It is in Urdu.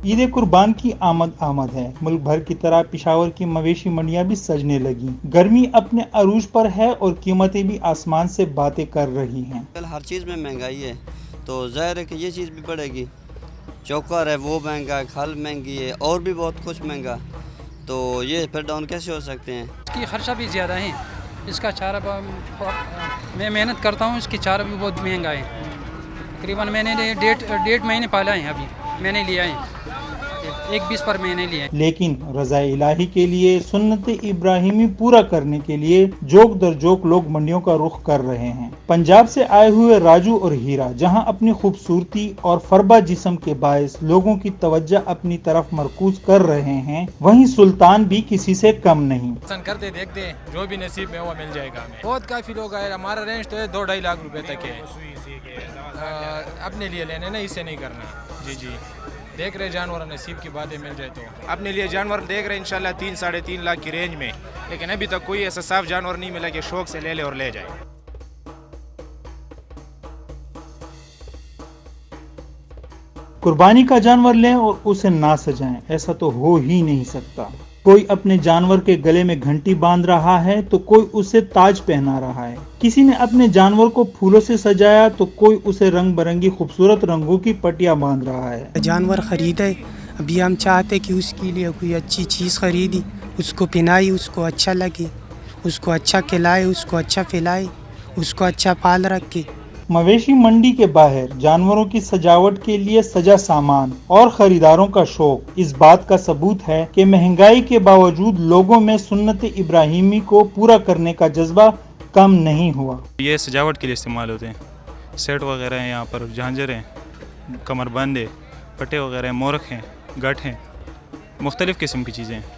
عید قربان کی آمد ہے۔ ملک بھر کی طرح پشاور کی مویشی منڈیاں بھی سجنے لگی۔ گرمی اپنے عروج پر ہے اور قیمتیں بھی آسمان سے باتیں کر رہی ہیں۔ ہر چیز میں مہنگائی ہے تو ظاہر ہے کہ یہ چیز بھی بڑھے گی۔ چوکر ہے وہ مہنگا ہے، کھل مہنگی ہے اور بھی بہت کچھ مہنگا، تو یہ پھر ڈاؤن کیسے ہو سکتے ہیں؟ اس کی خرچہ بھی زیادہ ہے، اس کا چارہ میں محنت کرتا ہوں، اس کی چارہ بھی بہت مہنگا ہے۔ تقریباً میں نے 1.5 مہینے پالا ہے، ابھی میں نے لیا ہے 1.20 پر میں نے لیا ہے۔ لیکن رضا الہی کے لیے سنت ابراہیمی پورا کرنے کے لیے جوک در جوک لوگ منڈیوں کا رخ کر رہے ہیں۔ پنجاب سے آئے ہوئے راجو اور ہیرا جہاں اپنی خوبصورتی اور فربا جسم کے باعث لوگوں کی توجہ اپنی طرف مرکوز کر رہے ہیں، وہیں سلطان بھی کسی سے کم نہیں۔ پسند کرتے دیکھتے جو بھی نصیب میں وہ مل جائے گا ہمیں۔ بہت کافی لوگ آئے، ہمارا رینج تو ہے 2-2.5 لاکھ روپے تک ہے۔ اپنے لیے لینے نا، اسے نہیں کرنا۔ جی دیکھ رہے جانور نصیب کی باتیں مل جائے تو اپنے لیے جانور دیکھ رہے انشاءاللہ 3-3.5 لاکھ کی رینج میں، لیکن ابھی تک کوئی ایسا صاف جانور نہیں ملا کہ شوق سے لے لے اور لے جائے۔ قربانی کا جانور لیں اور اسے نہ سجائیں، ایسا تو ہو ہی نہیں سکتا۔ کوئی اپنے جانور کے گلے میں گھنٹی باندھ رہا ہے تو کوئی اسے تاج پہنا رہا ہے۔ کسی نے اپنے جانور کو پھولوں سے سجایا تو کوئی اسے رنگ برنگی خوبصورت رنگوں کی پٹیاں باندھ رہا ہے۔ جانور خریدے، ابھی ہم چاہتے کہ اس کے لیے کوئی اچھی چیز خریدی، اس کو پہنائی، اس کو اچھا لگے، اس کو اچھا کھلائے، اس کو اچھا پھیلائے، اس کو اچھا پال رکھے۔ مویشی منڈی کے باہر جانوروں کی سجاوٹ کے لیے سجا سامان اور خریداروں کا شوق اس بات کا ثبوت ہے کہ مہنگائی کے باوجود لوگوں میں سنت ابراہیمی کو پورا کرنے کا جذبہ کم نہیں ہوا۔ یہ سجاوٹ کے لیے استعمال ہوتے ہیں، سیٹ وغیرہ ہیں، یہاں پر جھانجر ہیں، کمر بند ہے، پٹے وغیرہ ہیں، مورخ ہیں، گٹ ہیں، مختلف قسم کی چیزیں ہیں۔